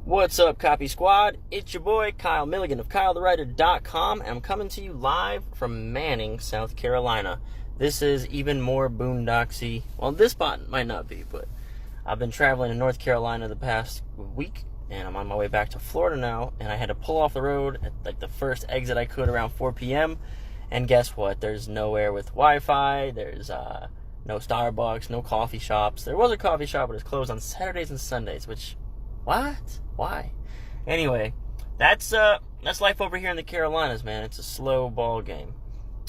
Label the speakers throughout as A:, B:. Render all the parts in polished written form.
A: What's up, Copy Squad? It's your boy, Kyle Milligan of KyleTheWriter.com, and I'm coming to you live from Manning, South Carolina. This is even more boondocksy. Well, this spot might not be, but I've been traveling in North Carolina the past week, and I'm on my way back to Florida now, and I had to pull off the road at like the first exit I could around 4 p.m., and guess what? There's nowhere with Wi-Fi, there's no Starbucks, no coffee shops. There was a coffee shop, but it's closed on Saturdays and Sundays, which... What? Why? Anyway, that's life over here in the Carolinas, man. It's a slow ball game.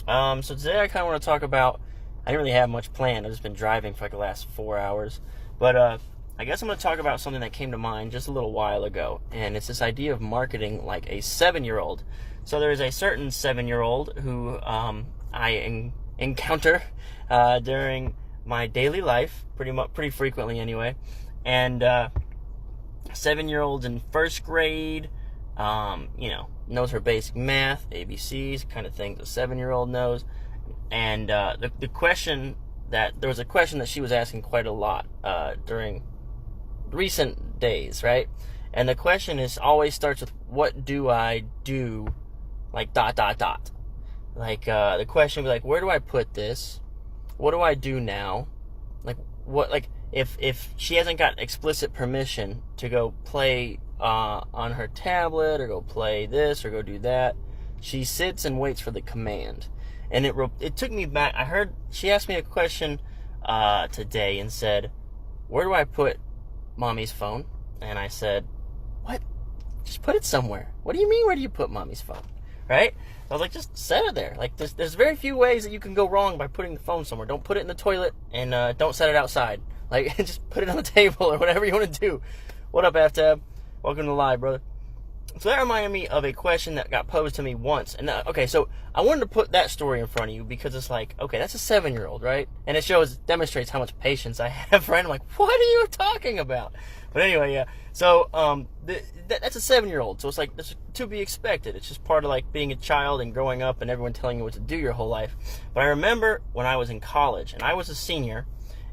A: So today I kind of want to talk about, I didn't really have much planned. I've just been driving for like the last 4 hours. But I guess I'm going to talk about something that came to mind just a little while ago. And it's this idea of marketing like a 7-year-old. So there is a certain 7-year-old who I encounter during my daily life, pretty frequently anyway. And 7-year-old in first grade, knows her basic math, ABCs, kind of things a 7-year-old knows. And there was a question that she was asking quite a lot during recent days, right? And the question always starts with, what do I do, like ... Like the question would be like, where do I put this? What do I do now? Like what, like if she hasn't got explicit permission to go play on her tablet or go play this or go do that, she sits and waits for the command. And it took me back. I heard she asked me a question today and said, where do I put mommy's phone? And I said, what? Just put it somewhere. What do you mean, where do you put mommy's phone? Right? I was like, just set it there. Like, there's very few ways that you can go wrong by putting the phone somewhere. Don't put it in the toilet, and don't set it outside. Like, just put it on the table or whatever you want to do. What up, F-Tab? Welcome to Live, brother. So that reminded me of a question that got posed to me once. And okay, so I wanted to put that story in front of you because it's like, okay, that's a 7-year-old, right? And it demonstrates how much patience I have, right? I'm like, what are you talking about? But anyway, yeah. So that's a 7-year-old. So it's like, that's to be expected. It's just part of like being a child and growing up and everyone telling you what to do your whole life. But I remember when I was in college and I was a senior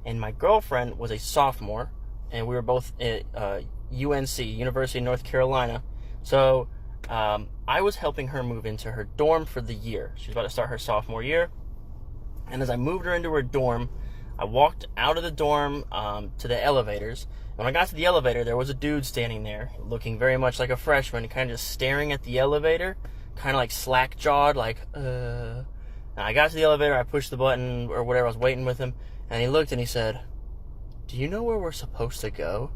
A: and my girlfriend was a sophomore and we were both at UNC, University of North Carolina. So I was helping her move into her dorm for the year. She was about to start her sophomore year. And as I moved her into her dorm, I walked out of the dorm to the elevators. When I got to the elevator, there was a dude standing there, looking very much like a freshman, kind of just staring at the elevator, kind of like slack-jawed, like, And I got to the elevator, I pushed the button or whatever, I was waiting with him, and he looked and he said, do you know where we're supposed to go?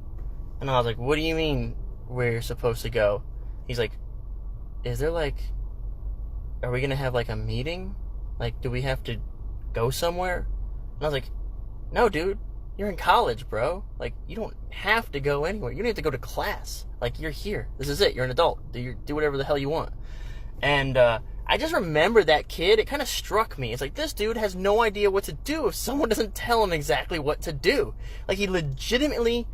A: And I was like, what do you mean we're supposed to go? He's like, are we going to have like a meeting? Like, do we have to go somewhere? And I was like, no, dude, you're in college, bro. Like, you don't have to go anywhere. You don't have to go to class. Like, you're here. This is it. You're an adult. Do whatever the hell you want. And I just remember that kid. It kind of struck me. It's like, this dude has no idea what to do if someone doesn't tell him exactly what to do. Like, he legitimately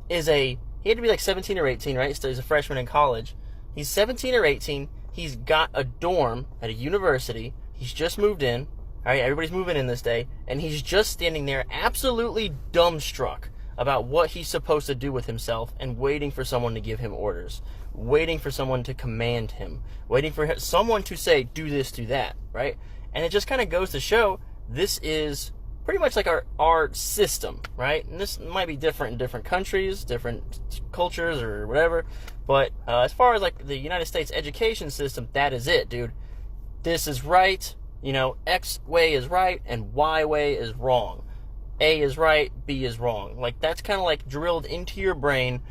A: he had to be like 17 or 18, right? So he's a freshman in college. He's 17 or 18. He's got a dorm at a university. He's just moved in. All right, everybody's moving in this day. And he's just standing there absolutely dumbstruck about what he's supposed to do with himself and waiting for someone to give him orders. Waiting for someone to command him. Waiting for someone to say, do this, do that, right? And it just kind of goes to show this is pretty much like our system, right? And this might be different in different countries, different cultures or whatever. But as far as like the United States education system, that is it, dude. This is right. X way is right and Y way is wrong. A is right, B is wrong. Like, that's kind of like drilled into your brain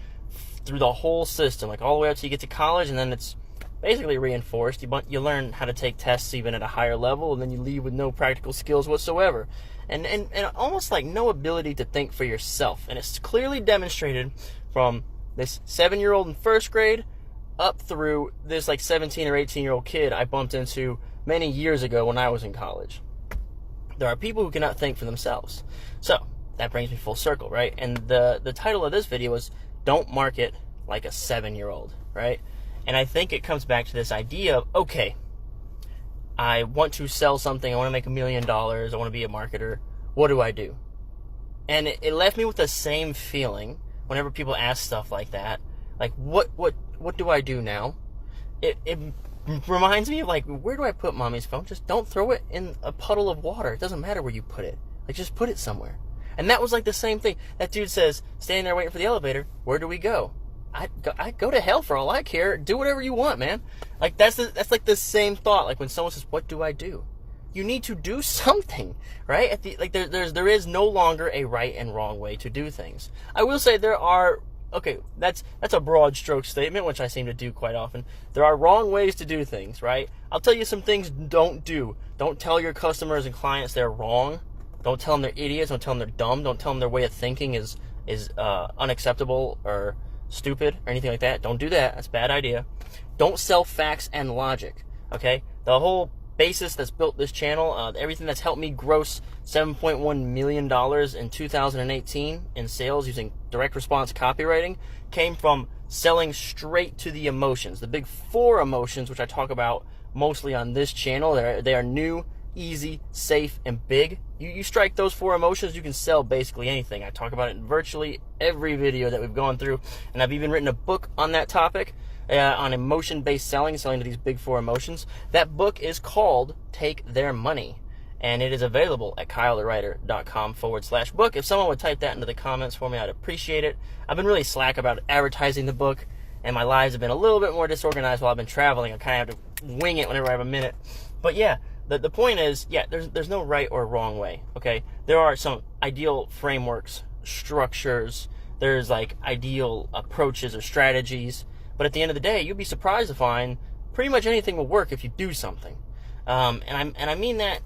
A: through the whole system, like all the way up till you get to college, and then it's basically reinforced. You learn how to take tests even at a higher level, and then you leave with no practical skills whatsoever. And almost like no ability to think for yourself. And it's clearly demonstrated from this 7-year-old in first grade up through this like 17 or 18-year-old kid I bumped into many years ago when I was in college. There are people who cannot think for themselves. So that brings me full circle, right? And the title of this video is Don't Market Like a 7-Year-Old, right? And I think it comes back to this idea of, okay, I want to sell something, I want to make $1 million, I want to be a marketer. What do I do? And it left me with the same feeling whenever people ask stuff like that. Like, what do I do now? It reminds me of, like, where do I put mommy's phone? Just don't throw it in a puddle of water. It doesn't matter where you put it. Like, just put it somewhere. And that was like the same thing. That dude says, standing there waiting for the elevator, where do we go? I go to hell for all I care. Do whatever you want, man. Like, that's like the same thought. Like, when someone says, what do I do? You need to do something, right? There is no longer a right and wrong way to do things. I will say there are, okay, that's a broad stroke statement, which I seem to do quite often. There are wrong ways to do things, right? I'll tell you some things don't do. Don't tell your customers and clients they're wrong. Don't tell them they're idiots. Don't tell them they're dumb. Don't tell them their way of thinking is unacceptable or stupid or anything like that. Don't do that. That's a bad idea. Don't sell facts and logic, okay? The whole basis that's built this channel, everything that's helped me gross $7.1 million in 2018 in sales using direct response copywriting came from selling straight to the emotions. The big 4 emotions, which I talk about mostly on this channel, they are new, easy, safe, and big. You strike those 4 emotions, you can sell basically anything. I talk about it in virtually every video that we've gone through, and I've even written a book on that topic, on emotion-based selling to these big 4 emotions. That book is called Take Their Money, and it is available at kylethewriter.com/book. If someone would type that into the comments for me, I'd appreciate it. I've been really slack about advertising the book, and my lives have been a little bit more disorganized while I've been traveling. I kind of have to wing it whenever I have a minute. But yeah, the point is, yeah, there's no right or wrong way, okay? There are some ideal frameworks, structures, there's like ideal approaches or strategies, but at the end of the day, you'll be surprised to find pretty much anything will work if you do something. And I mean that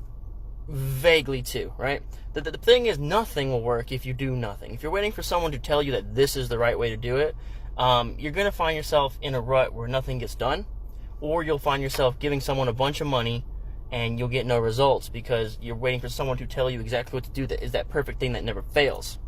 A: vaguely too, right? The thing is, nothing will work if you do nothing. If you're waiting for someone to tell you that this is the right way to do it, you're going to find yourself in a rut where nothing gets done, or you'll find yourself giving someone a bunch of money and you'll get no results because you're waiting for someone to tell you exactly what to do that is that perfect thing that never fails.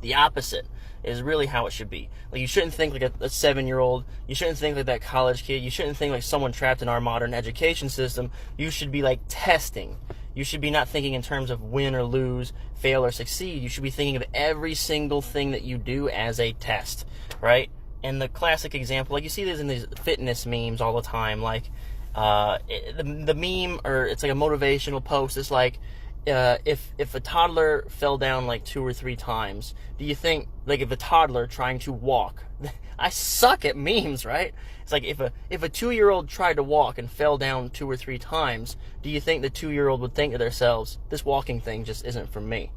A: The opposite is really how it should be. Like, you shouldn't think like a 7-year-old. You shouldn't think like that college kid. You shouldn't think like someone trapped in our modern education system. You should be like testing. You should be not thinking in terms of win or lose, fail or succeed. You should be thinking of every single thing that you do as a test, right? And the classic example, like you see this in these fitness memes all the time, like the meme, or it's like a motivational post. It's like, if a toddler fell down like 2 or 3 times, do you think, like, if a toddler trying to walk, I suck at memes, right? It's like, if a 2-year-old tried to walk and fell down 2 or 3 times, do you think the 2-year-old would think to themselves, this walking thing just isn't for me,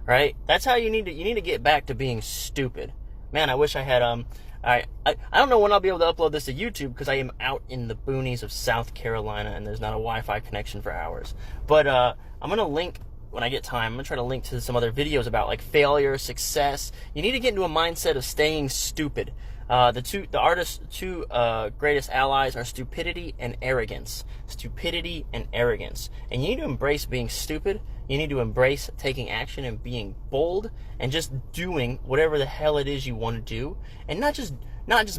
A: right? That's how you need to get back to being stupid. Man, I wish I had, I don't know when I'll be able to upload this to YouTube because I am out in the boonies of South Carolina and there's not a Wi-Fi connection for hours. But I'm going to link, when I get time, I'm going to try to link to some other videos about like failure, success. You need to get into a mindset of staying stupid. The artist's two greatest allies are stupidity and arrogance. Stupidity and arrogance. And you need to embrace being stupid. You need to embrace taking action and being bold and just doing whatever the hell it is you want to do, and not just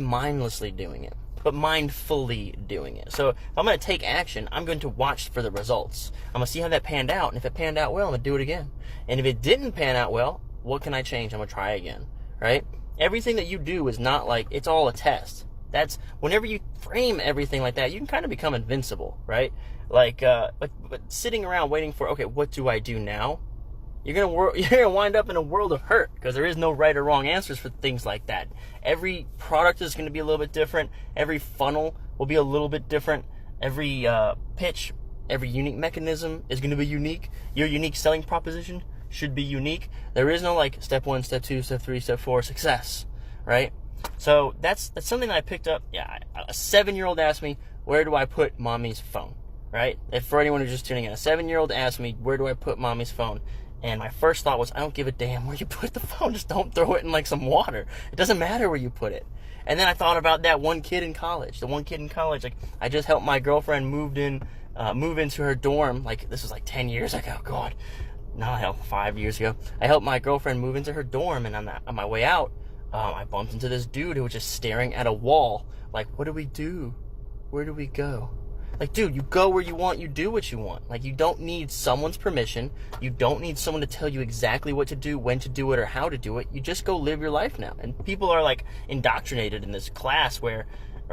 A: mindlessly doing it, but mindfully doing it. So if I'm going to take action, I'm going to watch for the results. I'm going to see how that panned out, and if it panned out well, I'm going to do it again. And if it didn't pan out well, what can I change? I'm going to try again, right? Everything that you do is not like, it's all a test. That's, whenever you frame everything like that, you can kind of become invincible, right? Like, but sitting around waiting for, okay, what do I do now? You're gonna wind up in a world of hurt, because there is no right or wrong answers for things like that. Every product is going to be a little bit different. Every funnel will be a little bit different. Every pitch, every unique mechanism is going to be unique. Your unique selling proposition should be unique. There is no like step 1, step 2, step 3, step 4 success, right? So that's something that I picked up. Yeah, a 7-year-old asked me, where do I put mommy's phone, right? If for anyone who's just tuning in, a 7-year-old asked me, where do I put mommy's phone? And my first thought was, I don't give a damn where you put the phone. Just don't throw it in like some water. It doesn't matter where you put it. And then I thought about that one kid in college. The one kid in college, like, I just helped my girlfriend move into her dorm. Like, this was like 10 years ago. God, no, hell, 5 years ago. I helped my girlfriend move into her dorm, and on my way out, I bumped into this dude who was just staring at a wall. Like, what do we do? Where do we go? Like, dude, you go where you want, you do what you want. Like, you don't need someone's permission. You don't need someone to tell you exactly what to do, when to do it, or how to do it. You just go live your life now. And people are like indoctrinated in this class or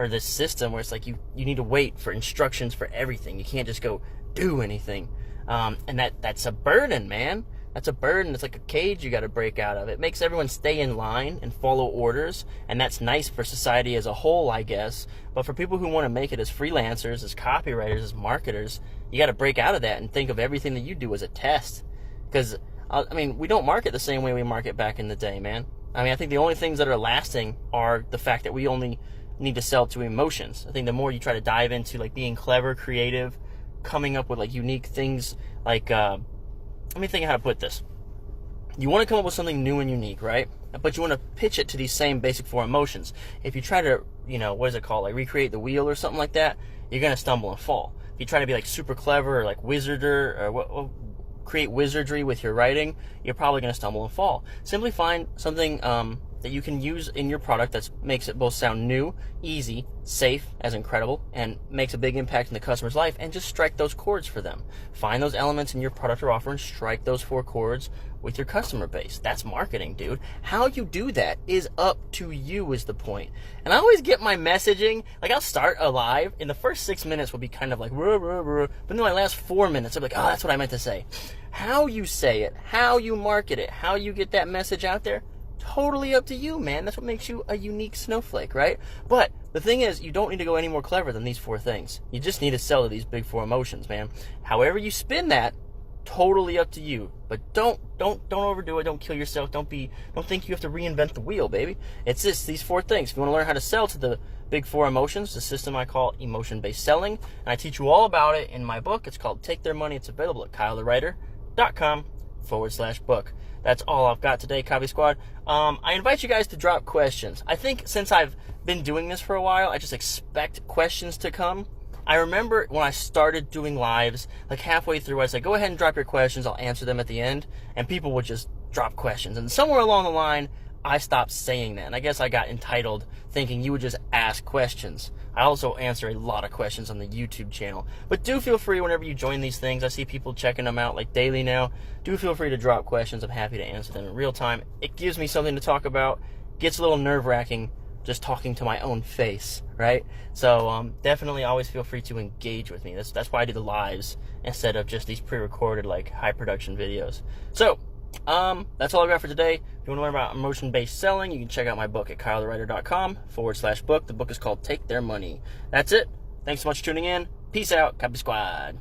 A: this system where it's like you need to wait for instructions for everything. You can't just go do anything. And that's a burden, man. That's a burden. It's like a cage you got to break out of. It makes everyone stay in line and follow orders, and that's nice for society as a whole, I guess. But for people who want to make it as freelancers, as copywriters, as marketers, you got to break out of that and think of everything that you do as a test. Because, I mean, we don't market the same way we market back in the day, man. I mean, I think the only things that are lasting are the fact that we only need to sell to emotions. I think the more you try to dive into, like, being clever, creative, coming up with, like, unique things, like, let me think of how to put this. You want to come up with something new and unique, right? But you want to pitch it to these same basic 4 emotions. If you try to, what is it called? Like recreate the wheel or something like that, you're going to stumble and fall. If you try to be like super clever or like wizarder or create wizardry with your writing, you're probably going to stumble and fall. Simply find something that you can use in your product that makes it both sound new, easy, safe, as incredible, and makes a big impact in the customer's life, and just strike those chords for them. Find those elements in your product or offer and strike those 4 chords with your customer base. That's marketing, dude. How you do that is up to you, is the point. And I always get my messaging, like I'll start a live, in the first 6 minutes will be kind of like, ruh, ruh, ruh, but in the last 4 minutes, I'll be like, oh, that's what I meant to say. How you say it, how you market it, how you get that message out there, totally up to you, man. That's what makes you a unique snowflake, right? But the thing is, you don't need to go any more clever than these 4 things. You just need to sell to these big 4 emotions, man. However you spin that, totally up to you. But don't overdo it. Don't kill yourself. Don't think you have to reinvent the wheel, baby. It's these 4 things. If you want to learn how to sell to the big 4 emotions, the system I call emotion-based selling, and I teach you all about it in my book. It's called Take Their Money. It's available at kylethewriter.com/book. That's all I've got today, Copy Squad. I invite you guys to drop questions. I think since I've been doing this for a while, I just expect questions to come. I remember when I started doing lives, like halfway through, I said, go ahead and drop your questions. I'll answer them at the end. And people would just drop questions. And somewhere along the line, I stopped saying that. And I guess I got entitled thinking you would just ask questions. I also answer a lot of questions on the YouTube channel. But do feel free whenever you join these things. I see people checking them out like daily now. Do feel free to drop questions. I'm happy to answer them in real time. It gives me something to talk about. Gets a little nerve-wracking just talking to my own face, right? So definitely always feel free to engage with me. That's why I do the lives instead of just these pre-recorded like high production videos. So that's all I got for today. If you want to learn about emotion-based selling, you can check out my book at kylethewriter.com/book. The book is called Take Their Money. That's it. Thanks so much for tuning in. Peace out, Copy Squad.